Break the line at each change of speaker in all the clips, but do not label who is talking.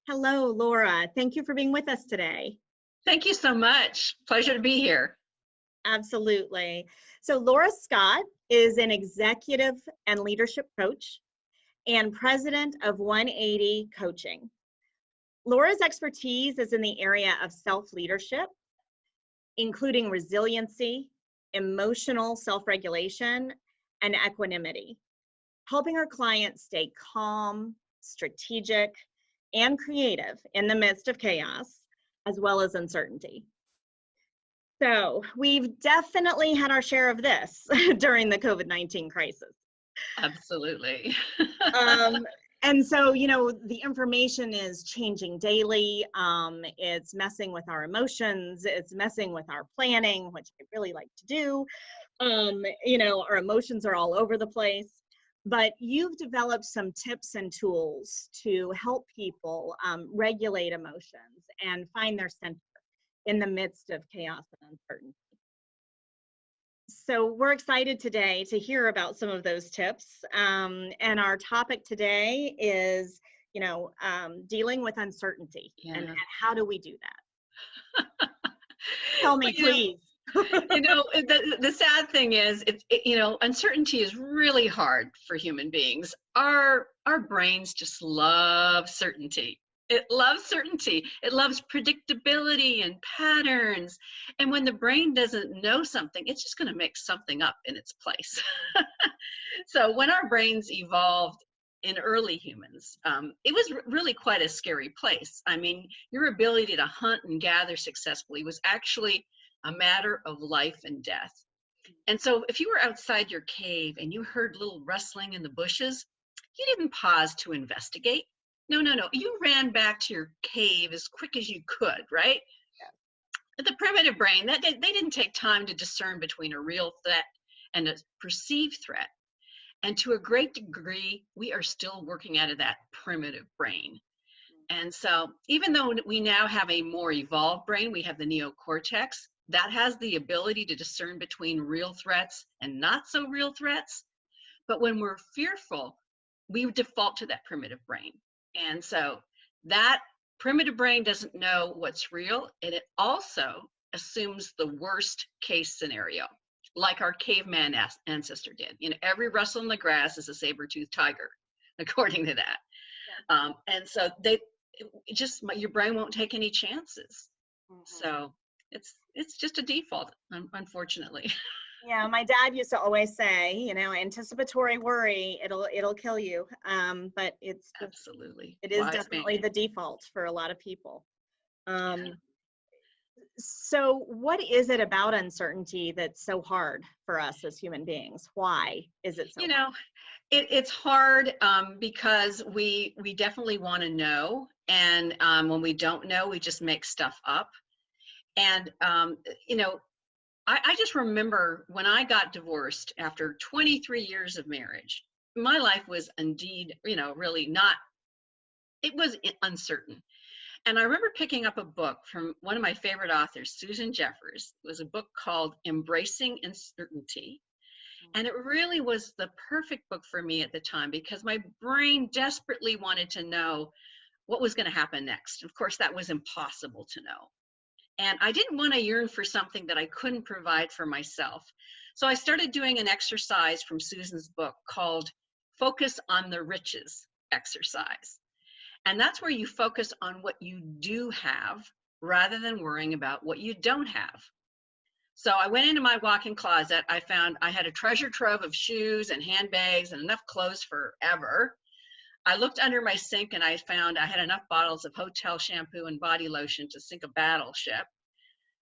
Hello, Laura. Thank you for being with us today.
Thank you so much. Pleasure to be here.
Absolutely. So, Laura Scott is an executive and leadership coach and president of 180 Coaching. Laura's expertise is in the area of self-leadership, including resiliency, emotional self-regulation, and equanimity, helping her clients stay calm, strategic, and creative in the midst of chaos, as well as uncertainty. So we've definitely had our share of this during the COVID-19 crisis.
Absolutely.
And so, the information is changing daily. It's messing with our emotions. It's messing with our planning, which I really like to do. Our emotions are all over the place. But you've developed some tips and tools to help people regulate emotions and find their center in the midst of chaos and uncertainty. So we're excited today to hear about some of those tips. And our topic today is, dealing with uncertainty and how do we do that? Tell me, please.
The sad thing is, uncertainty is really hard for human beings. Our brains just love certainty. It loves certainty. It loves predictability and patterns. And when the brain doesn't know something, it's just going to make something up in its place. So when our brains evolved in early humans, it was really quite a scary place. I mean, your ability to hunt and gather successfully was actually a matter of life and death. And so if you were outside your cave and you heard little rustling in the bushes, you didn't pause to investigate. No. You ran back to your cave as quick as you could, right? Yeah. The primitive brain, they didn't take time to discern between a real threat and a perceived threat. And to a great degree, we are still working out of that primitive brain. And so even though we now have a more evolved brain, we have the neocortex, that has the ability to discern between real threats and not so real threats. But when we're fearful, we default to that primitive brain. And so that primitive brain doesn't know what's real, and it also assumes the worst case scenario, like our caveman ancestor did. Every rustle in the grass is a saber-toothed tiger, according to that. Yeah. And so your brain won't take any chances. Mm-hmm. So it's just a default, unfortunately.
Yeah, my dad used to always say, anticipatory worry, it'll kill you. But it's
absolutely,
it is definitely the default for a lot of people.
Yeah.
So what is it about uncertainty that's so hard for us as human beings? Why is it so hard?
It's hard because we definitely want to know. And when we don't know, we just make stuff up. And, I just remember when I got divorced after 23 years of marriage, my life was indeed, really not, it was uncertain. And I remember picking up a book from one of my favorite authors, Susan Jeffers. It was a book called Embracing Uncertainty. And it really was the perfect book for me at the time because my brain desperately wanted to know what was going to happen next. Of course, that was impossible to know. And I didn't want to yearn for something that I couldn't provide for myself. So I started doing an exercise from Susan's book called Focus on the Riches exercise. And that's where you focus on what you do have rather than worrying about what you don't have. So I went into my walk-in closet. I found I had a treasure trove of shoes and handbags and enough clothes forever. I looked under my sink and I found I had enough bottles of hotel shampoo and body lotion to sink a battleship.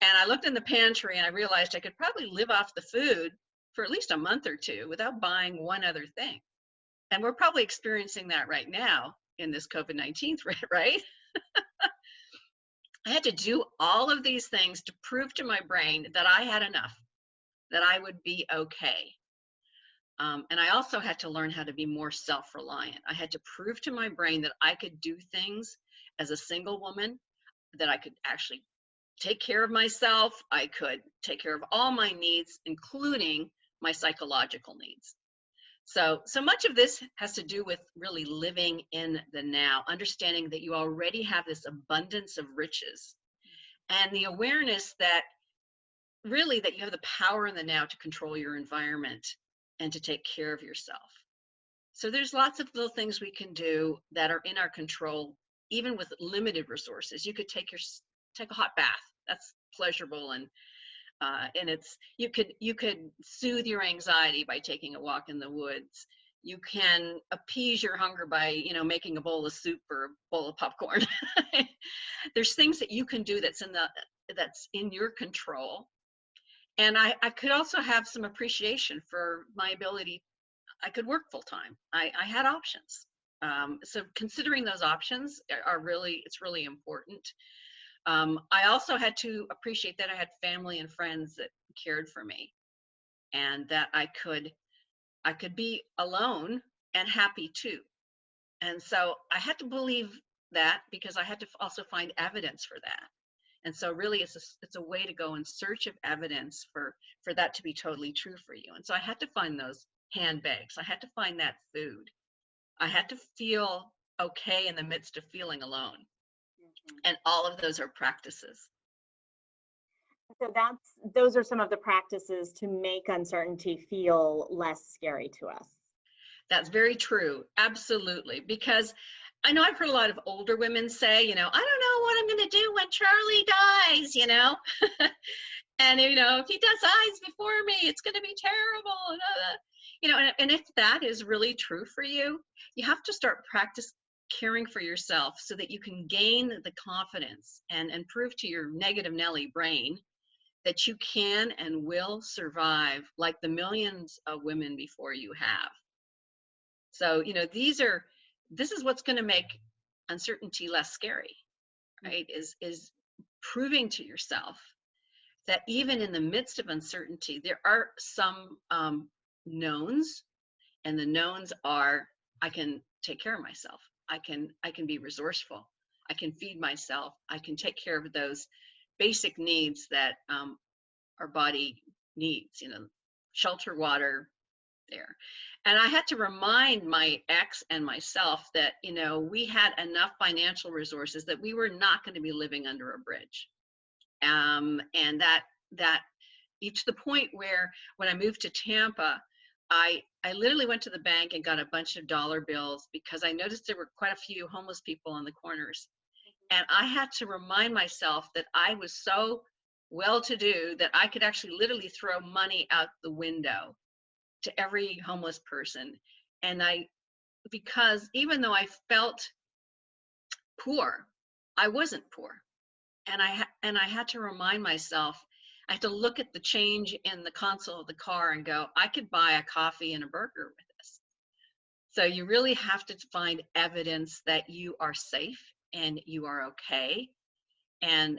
And I looked in the pantry and I realized I could probably live off the food for at least a month or two without buying one other thing. And we're probably experiencing that right now in this COVID-19 threat, right? I had to do all of these things to prove to my brain that I had enough, that I would be okay. And I also had to learn how to be more self-reliant. I had to prove to my brain that I could do things as a single woman, that I could actually take care of myself. I could take care of all my needs, including my psychological needs. So much of this has to do with really living in the now, understanding that you already have this abundance of riches, and the awareness that really that you have the power in the now to control your environment and to take care of yourself. So there's lots of little things we can do that are in our control, even with limited resources. You could take a hot bath. That's pleasurable, and it's you could soothe your anxiety by taking a walk in the woods. You can appease your hunger by making a bowl of soup or a bowl of popcorn. There's things that you can do that's in your control. And I could also have some appreciation for my ability. I could work full time. I had options. So considering those options it's really important. I also had to appreciate that I had family and friends that cared for me, and that I could be alone and happy too. And so I had to believe that, because I had to also find evidence for that. And so really it's a way to go in search of evidence for that to be totally true for you. And so I had to find those handbags. I had to find that food. I had to feel okay in the midst of feeling alone. Mm-hmm. And all of those are practices.
So those are some of the practices to make uncertainty feel less scary to us.
That's very true. Absolutely. Because I know I've heard a lot of older women say, I don't know what I'm going to do when Charlie dies, and, if he dies before me, it's going to be terrible. And if that is really true for you, you have to start practice caring for yourself so that you can gain the confidence and prove to your negative Nelly brain that you can and will survive like the millions of women before you have. So, this is what's going to make uncertainty less scary, right? Is proving to yourself that even in the midst of uncertainty, there are some knowns, and the knowns are, I can take care of myself. I can be resourceful. I can feed myself. I can take care of those basic needs that our body needs, shelter, water, there. And I had to remind my ex and myself that, we had enough financial resources that we were not going to be living under a bridge. And that to the point where when I moved to Tampa, I literally went to the bank and got a bunch of dollar bills because I noticed there were quite a few homeless people on the corners. And I had to remind myself that I was so well-to-do that I could actually literally throw money out the window to every homeless person. And because even though I felt poor, I wasn't poor. And I had to remind myself, I had to look at the change in the console of the car and go, I could buy a coffee and a burger with this. So you really have to find evidence that you are safe and you are okay. And,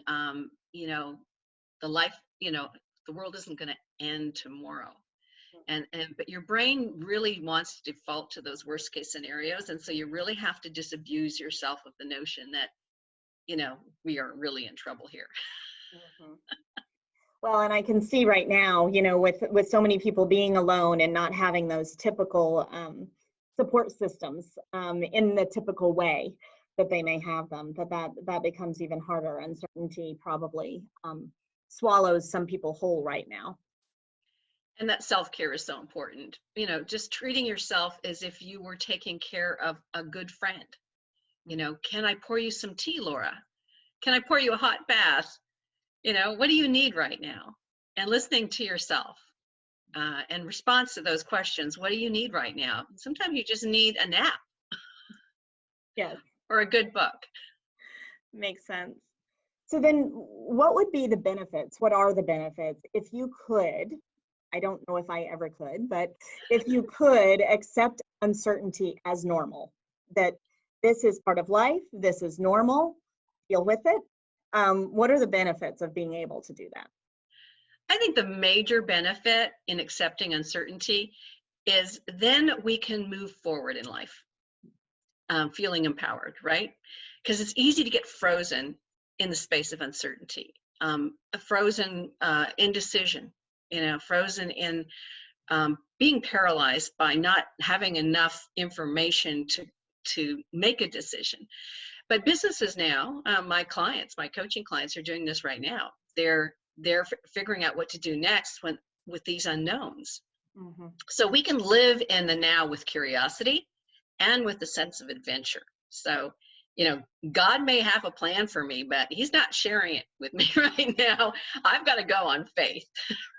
the life, the world isn't going to end tomorrow. But your brain really wants to default to those worst case scenarios. And so you really have to disabuse yourself of the notion that, we are really in trouble here.
Mm-hmm. Well, and I can see right now, with so many people being alone and not having those typical support systems in the typical way that they may have them, that becomes even harder. Uncertainty probably swallows some people whole right now.
And that self-care is so important. Just treating yourself as if you were taking care of a good friend. Can I pour you some tea, Laura? Can I pour you a hot bath? What do you need right now? And listening to yourself and response to those questions. What do you need right now? Sometimes you just need a nap.
Yes.
Or a good book.
Makes sense. So then what would be the benefits? What are the benefits if you could, I don't know if I ever could, but if you could accept uncertainty as normal, that this is part of life, this is normal, deal with it. What are the benefits of being able to do that?
I think the major benefit in accepting uncertainty is then we can move forward in life, feeling empowered, right? Because it's easy to get frozen in the space of uncertainty, frozen indecision, frozen in being paralyzed by not having enough information to make a decision. But businesses now, my clients, my coaching clients, are doing this right now. They're figuring out what to do next with these unknowns.
Mm-hmm.
So we can live in the now with curiosity and with a sense of adventure. So, God may have a plan for me, but he's not sharing it with me right now. I've got to go on faith,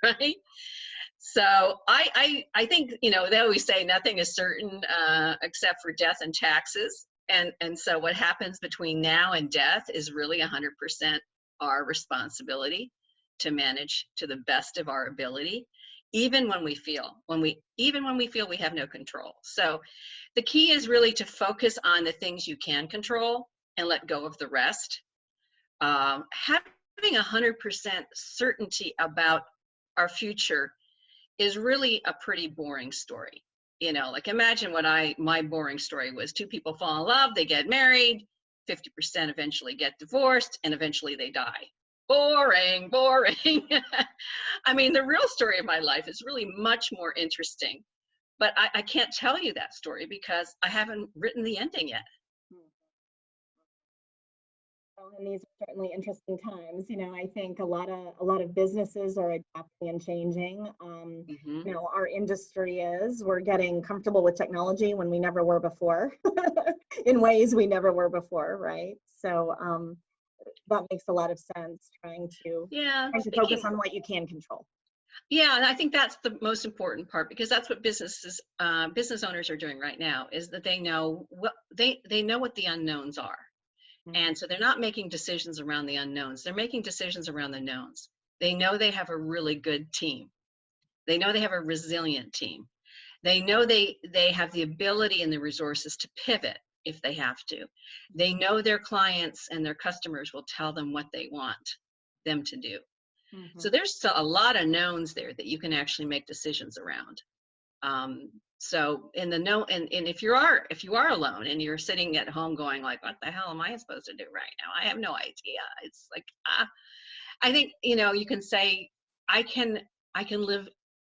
right? So I think, they always say nothing is certain except for death and taxes. And so what happens between now and death is really 100% our responsibility to manage to the best of our ability, even when we feel we have no control. So the key is really to focus on the things you can control and let go of the rest. Having 100% certainty about our future is really a pretty boring story. Like imagine what my boring story was. Two people fall in love, they get married, 50% eventually get divorced, and eventually they die. Boring. I mean, the real story of my life is really much more interesting, but I can't tell you that story because I haven't written the ending yet.
Well, and these are certainly interesting times. I think a lot of businesses are adapting and changing. Our industry we're getting comfortable with technology when we never were before, in ways we never were before, right? So that makes a lot of sense. Trying to focus on what you can control.
Yeah, and I think that's the most important part, because that's what business owners are doing right now, is that they know what the unknowns are. Mm-hmm. And so they're not making decisions around the unknowns. They're making decisions around the knowns. They know they have a really good team. They know they have a resilient team. They know they have the ability and the resources to pivot if they have to. They know their clients and their customers will tell them what they want them to do. Mm-hmm. So there's a lot of knowns there that you can actually make decisions around. So in the know, and if you are alone and you're sitting at home going like, what the hell am I supposed to do right now? I have no idea. It's like, I think, you can say, I can live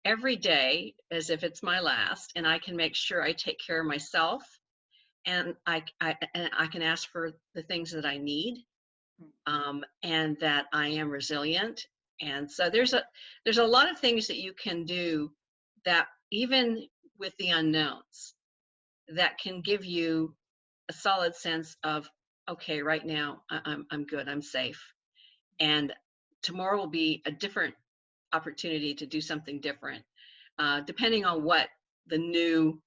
every day as if it's my last, and I can make sure I take care of myself, and I can ask for the things that I need, and that I am resilient. And so there's a lot of things that you can do that, even with the unknowns, that can give you a solid sense of, okay, right now I'm good, I'm safe, and tomorrow will be a different opportunity to do something different, depending on what the new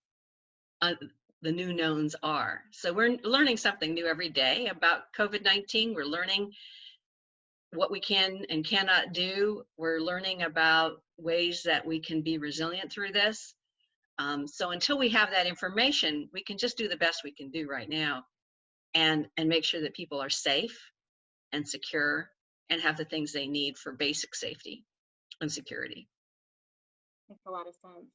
knowns are. So we're learning something new every day about COVID-19. We're learning what we can and cannot do. We're learning about ways that we can be resilient through this. So until we have that information, we can just do the best we can do right now, and make sure that people are safe and secure and have the things they need for basic safety and security.
Makes a lot of sense.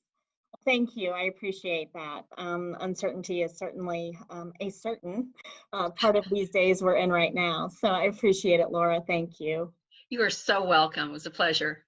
Thank you. I appreciate that. Uncertainty is certainly a certain part of these days we're in right now. So I appreciate it, Laura. Thank you.
You are so welcome. It was a pleasure.